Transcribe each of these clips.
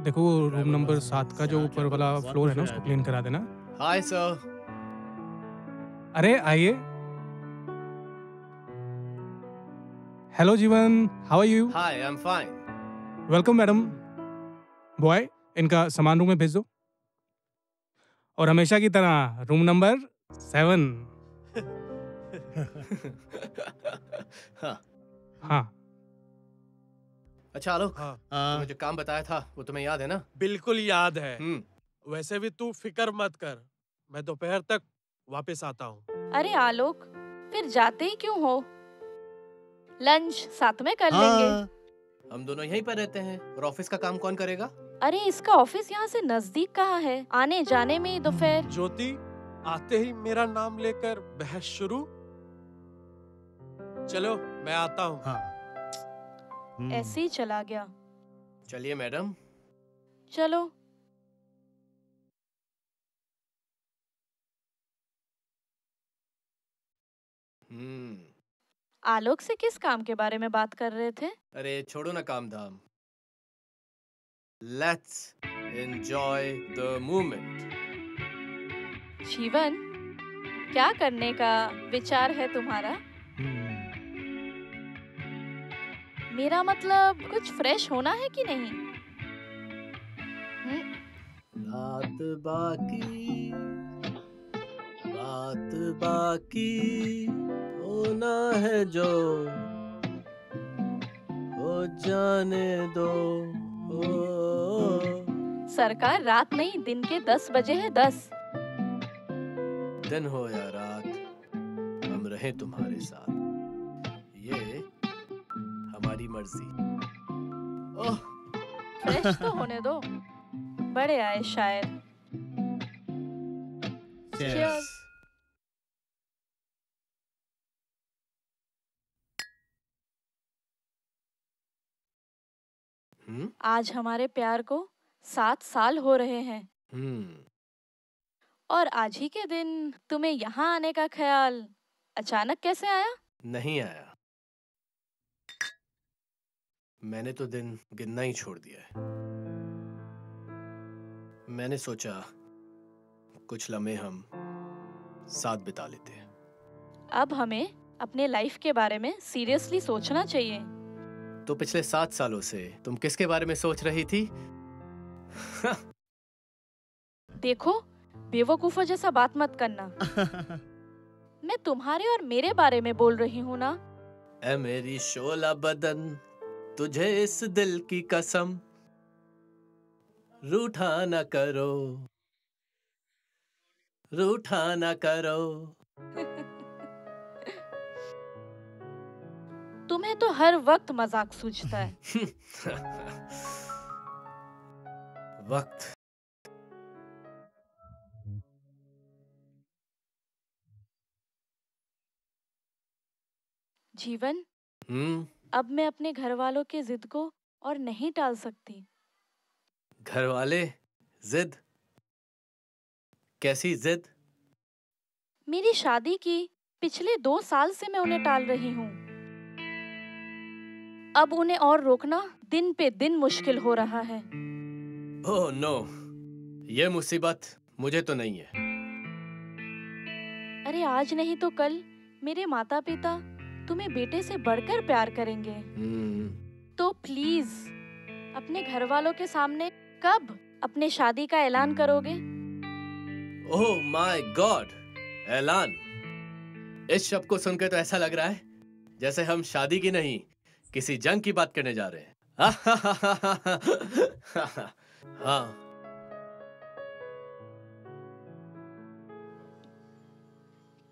देखो वो room number 7 का जो ऊपर वाला फ्लोर है ना उसको क्लीन करा देना। Hi sir. अरे आइए। Hello Jeevan, how are you? Hi, I am fine. Welcome madam. Boy, इनका सामान रूम में भेज दो। और हमेशा की तरह रूम नंबर 7। हाँ। हाँ। अच्छा आलोक, हाँ, तुम्हें जो काम बताया था वो तुम्हें याद है ना? बिल्कुल याद है। हम्म। वैसे भी तू फिक्र मत कर, मैं दोपहर तक वापस आता हूँ। अरे आलोक, फिर जाते ही क्यों हो? लंच साथ में कर लेंगे। हम दोनों यहीं पर रहते हैं और ऑफिस का काम कौन करेगा? अरे इसका ऑफिस यहाँ से नजदीक कहाँ है? आने जाने में ही दोपहर। ज्योति, आते ही मेरा नाम लेकर बहस शुरू। चलो मैं आता हूँ। ऐसे ही चला गया। चलिए मैडम। चलो। हम्म। आलोक से किस काम के बारे में बात कर रहे थे? अरे छोड़ो ना काम धाम। Let's enjoy the moment. Jeevan, क्या करने का विचार है तुम्हारा? मेरा मतलब कुछ फ्रेश होना है कि नहीं? रात बाकी, बात बाकी, होना है जो हो जाने दो। ओ, सरकार, रात नहीं, दिन के 10 बजे है। 10। दिन हो या रात, हम रहे तुम्हारे साथ, ये हमारी मर्जी। ओह, फ्रेश तो होने दो। बड़े आए शायर। Cheers. आज हमारे प्यार को 7 साल हो रहे हैं। और आज ही के दिन तुम्हें यहाँ आने का ख्याल अचानक कैसे आया? नहीं आया, मैंने तो दिन गिनना ही छोड़ दिया है। मैंने सोचा कुछ लम्हे हम साथ बिता लेते हैं। अब हमें अपने लाइफ के बारे में सीरियसली सोचना चाहिए। तो पिछले 7 सालों से तुम किसके बारे में सोच रही थी? देखो, बेवकूफों जैसा बात मत करना। मैं तुम्हारे और मेरे बारे में बोल रही हूँ ना। ऐ मेरी शोला बदन, तुझे इस दिल की कसम, रूठा न करो, रूठा न करो। तुम्हें तो हर वक्त मजाक सूझता है। वक्त। जीवन, हम्म। अब मैं अपने घर वालों के जिद को और नहीं टाल सकती। घर वाले जिद? कैसी जिद? मेरी शादी की पिछले 2 साल से मैं उन्हें टाल रही हूँ। अब उन्हें और रोकना दिन पे दिन मुश्किल हो रहा है। ओह नो, ये मुसीबत मुझे तो नहीं है। अरे आज नहीं तो कल मेरे माता पिता तुम्हें बेटे से बढ़कर प्यार करेंगे। तो प्लीज अपने घर वालों के सामने कब अपने शादी का ऐलान करोगे? ओह माय गॉड, ऐलान! इस शब्द को सुनकर तो ऐसा लग रहा है जैसे हम शादी की नहीं, किसी जंग की बात करने जा रहे हैं। हाँ।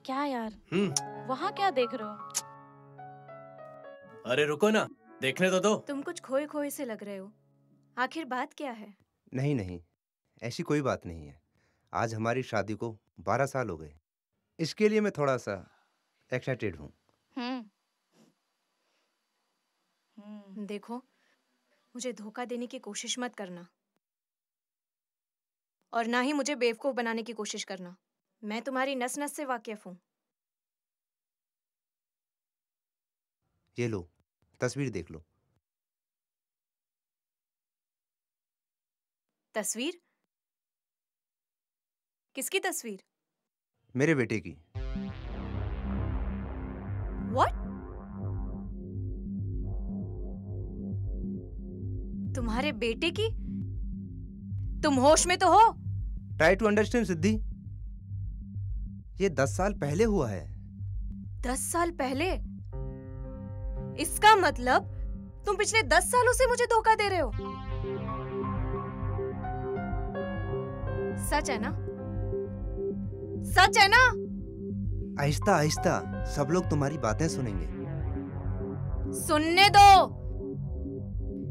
क्या यार, वहाँ क्या देख रहे हो? अरे रुको ना, देखने तो दो। तुम कुछ खोए खोए से लग रहे हो। आखिर बात क्या है? नहीं नहीं, ऐसी कोई बात नहीं है। आज हमारी शादी को 12 साल हो गए। इसके लिए मैं थोड़ा सा एक्साइटेड हूँ। देखो, मुझे धोखा देने की कोशिश मत करना और ना ही मुझे बेवकूफ बनाने की कोशिश करना। मैं तुम्हारी नस नस से वाकिफ हूँ। ये लो, तस्वीर देख लो। तस्वीर? किसकी तस्वीर? मेरे बेटे की। What? तुम्हारे बेटे की? तुम होश में तो हो? ट्राई टू अंडरस्टैंड सिद्धि। ये 10 साल पहले हुआ है। 10 साल पहले? इसका मतलब तुम पिछले 10 सालों से मुझे धोखा दे रहे हो। सच है ना? सच है ना? आहिस्ता आहिस्ता सब लोग तुम्हारी बातें सुनेंगे। सुनने दो,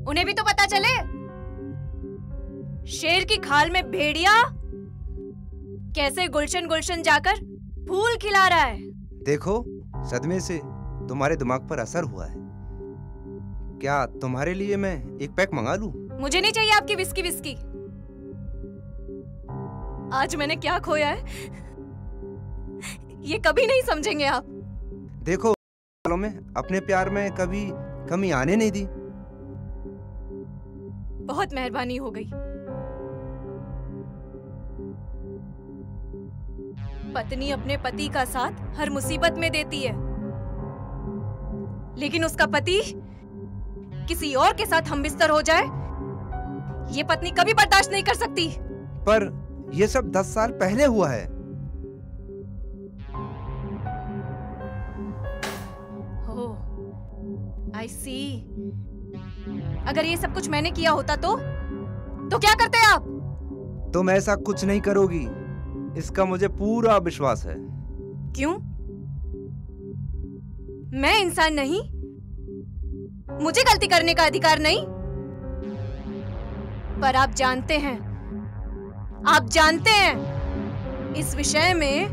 उन्हें भी तो पता चले। शेर की खाल में भेड़िया कैसे गुलशन गुलशन जाकर फूल खिला रहा है। देखो, सदमे से तुम्हारे दिमाग पर असर हुआ है। क्या तुम्हारे लिए मैं एक पैक मंगा लूं? मुझे नहीं चाहिए आपकी विस्की विस्की। आज मैंने क्या खोया है ये कभी नहीं समझेंगे आप। देखो, सालों में अपने प्यार में कभी कमी आने नहीं दी। बहुत मेहरबानी हो गई। पत्नी अपने पति का साथ हर मुसीबत में देती है, लेकिन उसका पति किसी और के साथ हमबिस्तर हो जाए, ये पत्नी कभी बर्दाश्त नहीं कर सकती। पर ये सब 10 साल पहले हुआ है। ओह, आई सी। अगर ये सब कुछ मैंने किया होता तो क्या करते आप? तुम ऐसा कुछ नहीं करोगी, इसका मुझे पूरा विश्वास है। क्यों? मैं इंसान नहीं? मुझे गलती करने का अधिकार नहीं? पर आप जानते हैं, इस विषय में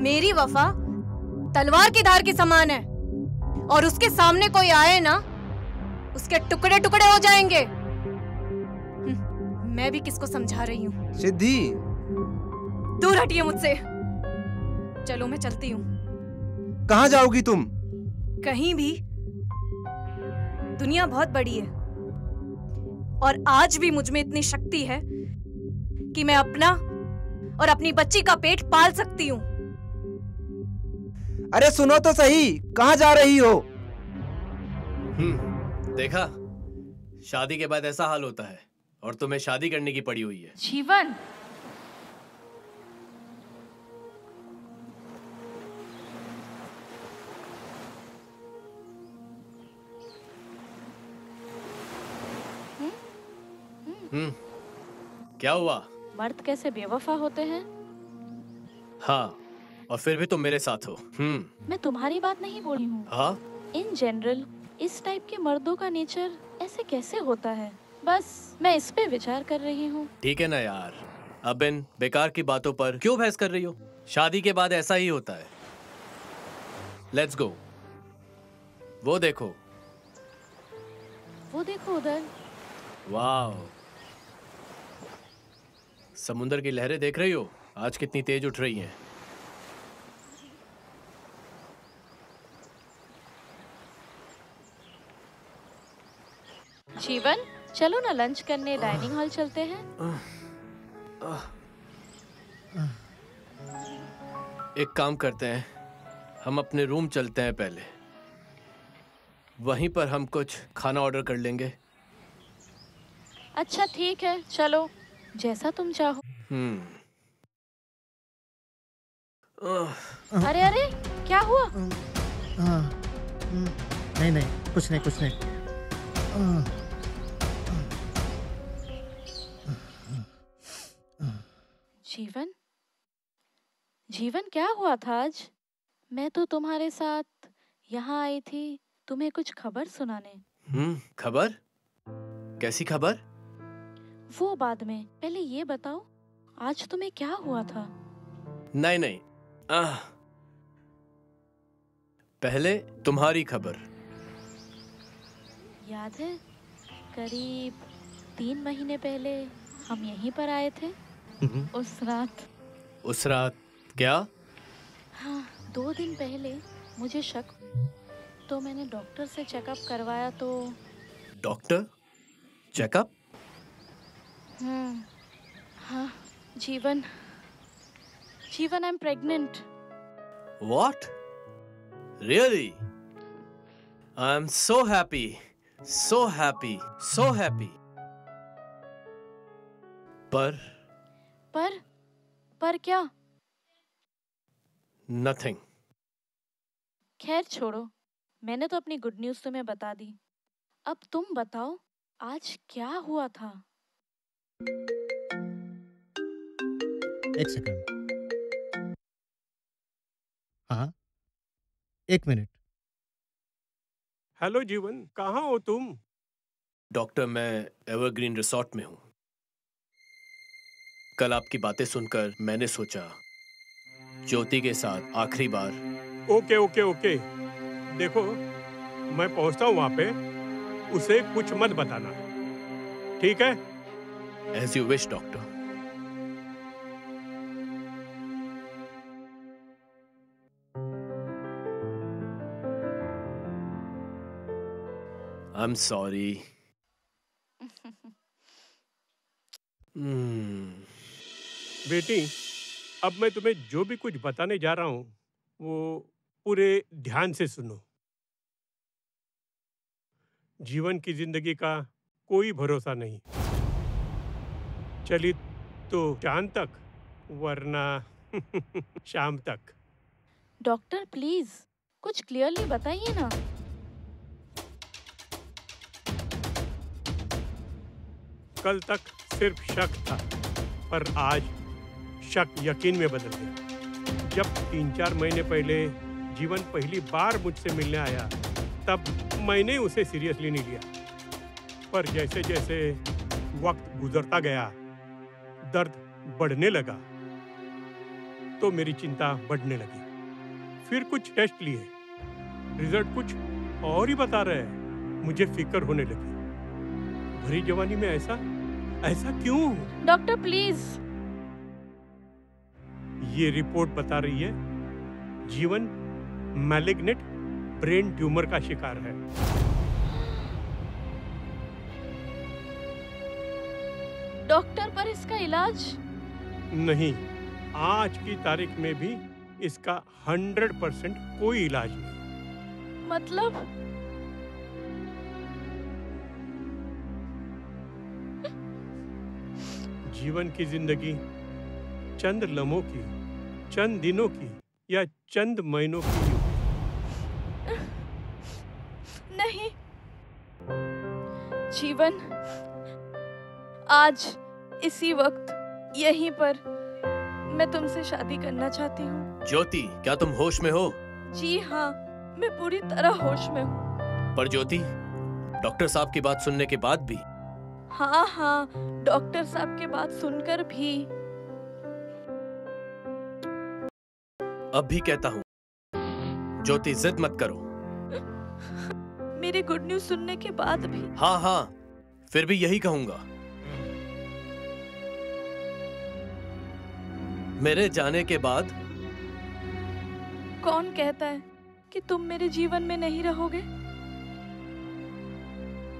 मेरी वफा तलवार की धार के समान है, और उसके सामने कोई आए ना, उसके टुकड़े टुकड़े हो जाएंगे। मैं भी किसको समझा रही हूँ? सिद्धि, दूर हटिए मुझसे। चलो, मैं चलती हूँ। कहाँ जाओगी तुम? कहीं भी। दुनिया बहुत बड़ी है, और आज भी मुझ में इतनी शक्ति है कि मैं अपना और अपनी बच्ची का पेट पाल सकती हूँ। अरे सुनो तो सही, कहाँ जा रही हो? देखा, शादी के बाद ऐसा हाल होता है, और तुम्हें शादी करने की पड़ी हुई है। जीवन, क्या हुआ? मर्द कैसे बेवफा होते हैं। हाँ, और फिर भी तुम मेरे साथ हो। मैं तुम्हारी बात नहीं बोली हूँ। हाँ? इन जनरल इस टाइप के मर्दों का नेचर ऐसे कैसे होता है, बस मैं इस पे विचार कर रही हूँ। ठीक है ना यार, अब इन बेकार की बातों पर क्यों बहस कर रही हो? शादी के बाद ऐसा ही होता है। Let's go. वो देखो उधर। वाह, समुंदर की लहरें देख रही हो? आज कितनी तेज उठ रही हैं। जीवन, चलो ना लंच करने डाइनिंग हॉल चलते हैं। एक काम करते हैं, हम अपने रूम चलते हैं पहले, वहीं पर हम कुछ खाना ऑर्डर कर लेंगे। अच्छा ठीक है, चलो, जैसा तुम चाहो। अरे अरे, क्या हुआ? नहीं, कुछ नहीं। जीवन, क्या हुआ था आज? मैं तो तुम्हारे साथ यहाँ आई थी तुम्हें कुछ खबर सुनाने। खबर? कैसी खबर? वो बाद में, पहले ये बताओ आज तुम्हें क्या हुआ था? नहीं, पहले तुम्हारी खबर। याद है, करीब 3 महीने पहले हम यहीं पर आए थे। उस रात क्या? हाँ, 2 दिन पहले मुझे शक, तो मैंने डॉक्टर से चेकअप करवाया तो। डॉक्टर? चेकअप? हाँ, जीवन, जीवन, I am pregnant. What? Really? I'm so happy. So happy. So happy. पर पर क्या? nothing. खैर छोड़ो, मैंने तो अपनी गुड न्यूज़ तुम्हें बता दी। अब तुम बताओ, आज क्या हुआ था? एक सेकंड। हाँ, एक मिनट। हेलो जीवन, कहाँ हो तुम? डॉक्टर, मैं एवरग्रीन रिसोर्ट में हूँ। कल आपकी बातें सुनकर मैंने सोचा ज्योति के साथ आखिरी बार। ओके ओके ओके, देखो मैं पहुंचता हूँ वहाँ पे, उसे कुछ मत बताना, ठीक है? As you wish doctor. I am sorry. बेटी, अब मैं तुम्हें जो भी कुछ बताने जा रहा हूँ वो पूरे ध्यान से सुनो। जीवन की जिंदगी का कोई भरोसा नहीं। चली तो चांद तक, वरना शाम तक। डॉक्टर प्लीज कुछ क्लियरली बताइए ना। कल तक सिर्फ शक था, पर आज शक यकीन में बदल गया। जब 3-4 महीने पहले जीवन पहली बार मुझसे मिलने आया, तब मैंने उसे सीरियसली नहीं लिया। पर जैसे जैसे वक्त गुजरता गया, दर्द बढ़ने लगा, तो मेरी चिंता बढ़ने लगी। फिर कुछ टेस्ट लिए, रिजल्ट कुछ और ही बता रहे हैं। मुझे फिक्र होने लगी। भरी जवानी में ऐसा क्यों? Doctor please. ये रिपोर्ट बता रही है जीवन मैलिग्नेंट ब्रेन ट्यूमर का शिकार है। डॉक्टर, पर इसका इलाज? नहीं, आज की तारीख में भी इसका 100% कोई इलाज नहीं। मतलब? जीवन की जिंदगी चंद लम्हों की, चंद दिनों की या चंद महीनों की होती। नहीं जीवन, आज इसी वक्त यहीं पर मैं तुमसे शादी करना चाहती हूँ। ज्योति, क्या तुम होश में हो? जी हाँ, मैं पूरी तरह होश में हूँ। पर ज्योति, डॉक्टर साहब की बात सुनने के बाद भी? हाँ, डॉक्टर साहब की बात सुनकर भी। अब भी कहता हूँ, ज्योति जिद मत करो। मेरी गुड न्यूज सुनने के बाद भी? हाँ, फिर भी यही कहूंगा। मेरे जाने के बाद कौन कहता है कि तुम मेरे जीवन में नहीं रहोगे?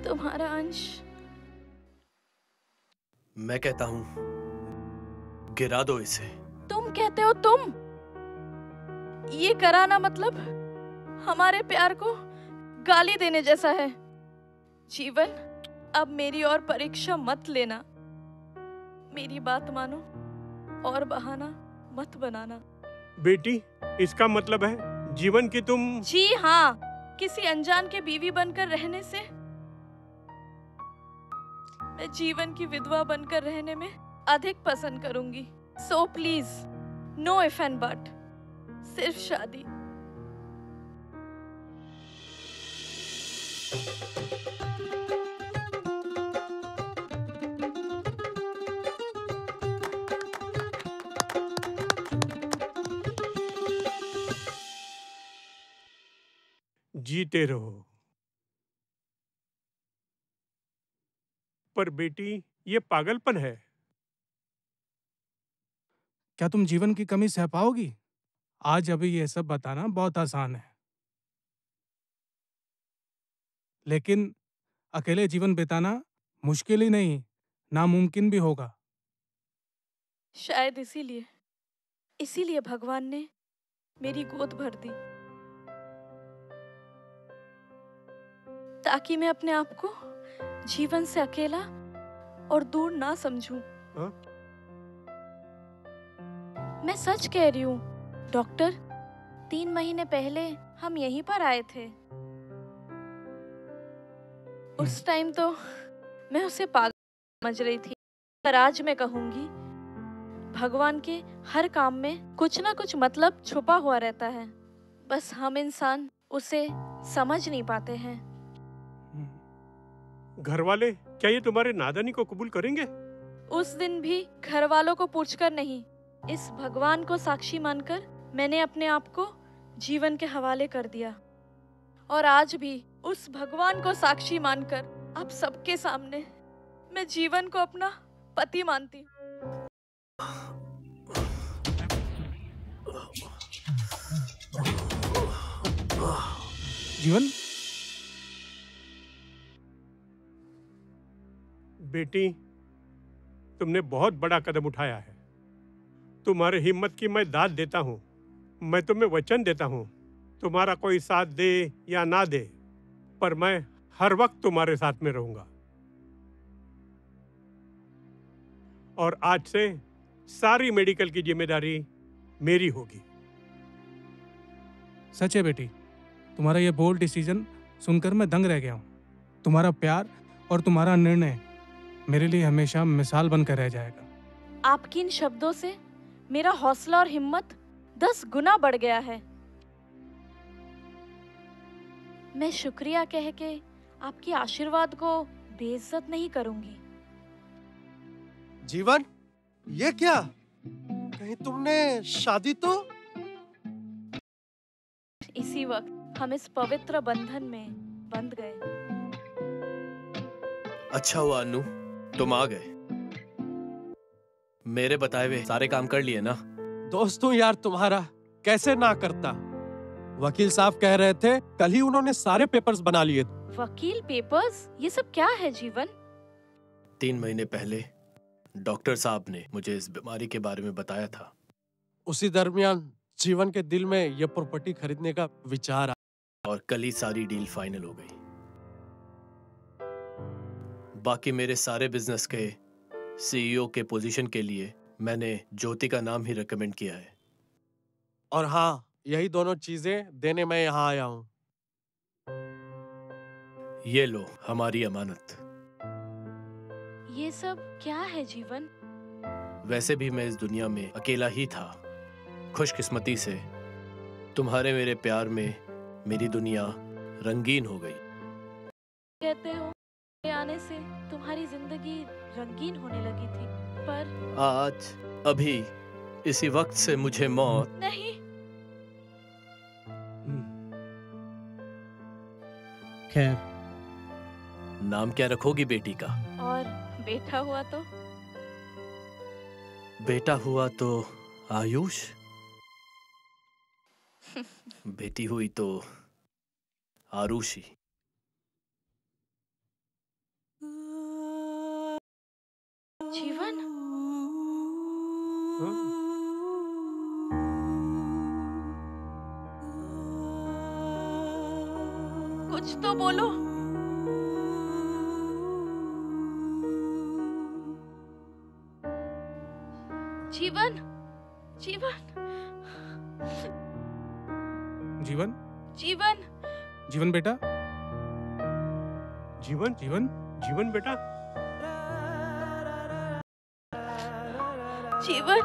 तुम्हारा अंश। मैं कहता हूं, गिरा दो इसे। तुम कहते हो? तुम ये कराना मतलब हमारे प्यार को गाली देने जैसा है। जीवन, अब मेरी और परीक्षा मत लेना। मेरी बात मानो और बहाना मत बनाना। बेटी, इसका मतलब है जीवन की तुम? जी हाँ, किसी अनजान के बीवी बनकर रहने से मैं जीवन की विधवा बनकर रहने में अधिक पसंद करूंगी। So please, know if and but, सिर्फ शादी। जीते रहो। पर बेटी, ये पागलपन है। क्या तुम जीवन की कमी सह पाओगी? आज अभी ये सब बताना बहुत आसान है, लेकिन अकेले जीवन बिताना मुश्किल ही नहीं, नामुमकिन भी होगा। शायद इसीलिए भगवान ने मेरी गोद भर दी, ताकि मैं अपने आप को जीवन से अकेला और दूर ना समझूं। हाँ? मैं सच कह रही हूँ डॉक्टर। 3 महीने पहले हम यहीं पर आए थे। उस टाइम तो मैं उसे पागल समझ रही थी, पर आज मैं कहूंगी भगवान के हर काम में कुछ ना कुछ मतलब छुपा हुआ रहता है, बस हम इंसान उसे समझ नहीं पाते हैं। घर वाले क्या ये तुम्हारे नादानी को कबूल करेंगे? उस दिन भी घर वालों को पूछकर नहीं, इस भगवान को साक्षी मानकर मैंने अपने आप को जीवन के हवाले कर दिया। और आज भी उस भगवान को साक्षी मानकर आप सबके सामने मैं जीवन को अपना पति मानती हूँ। जीवन, बेटी, तुमने बहुत बड़ा कदम उठाया है। तुम्हारी हिम्मत की मैं दाद देता हूँ। मैं तुम्हें वचन देता हूँ, तुम्हारा कोई साथ दे या ना दे, पर मैं हर वक्त तुम्हारे साथ में रहूंगा। और आज से सारी मेडिकल की जिम्मेदारी मेरी होगी। सच है बेटी, तुम्हारा ये बोल्ड डिसीजन सुनकर मैं दंग रह गया हूँ। तुम्हारा प्यार और तुम्हारा निर्णय मेरे लिए हमेशा मिसाल बनकर रह जाएगा। आपकी इन शब्दों से मेरा हौसला और हिम्मत 10 गुना बढ़ गया है। मैं शुक्रिया कह के आपके आशीर्वाद को बेइज्जत नहीं करूंगी। जीवन, ये क्या? कहीं तुमने शादी तो? इसी वक्त हम इस पवित्र बंधन में बंध गए। अच्छा हुआ अनु, तुम आ गए। मेरे बताए हुए सारे काम कर लिए ना? दोस्तों यार, तुम्हारा कैसे ना करता। वकील साहब कह रहे थे कल ही उन्होंने सारे पेपर्स बना लिए। वकील पेपर्स? ये सब क्या है जीवन? 3 महीने पहले डॉक्टर साहब ने मुझे इस बीमारी के बारे में बताया था। उसी दरमियान जीवन के दिल में ये प्रॉपर्टी खरीदने का विचार आया और कल ही सारी डील फाइनल हो गई। बाकी मेरे सारे बिजनेस के सीईओ के पोजीशन के लिए मैंने ज्योति का नाम ही रेकमेंड किया है। और हाँ, यही दोनों चीजें देने मैं यहाँ आया हूँ। ये लो हमारी अमानत। ये सब क्या है जीवन? वैसे भी मैं इस दुनिया में अकेला ही था। खुशकिस्मती से तुम्हारे मेरे प्यार में मेरी दुनिया रंगीन हो गई। कहते हो मेरे आने से तुम्हारी जिंदगी रंगीन होने लगी थी, पर आज अभी इसी वक्त से मुझे मौत नहीं। खैर, नाम क्या रखोगी बेटी का? और बेटा हुआ तो? बेटा हुआ तो आयुष, बेटी हुई तो आरुषि। जीवन, कुछ तो बोलो। जीवन, जीवन, जीवन, जीवन, जीवन बेटा, जीवन, जीवन, जीवन बेटा, जीवन।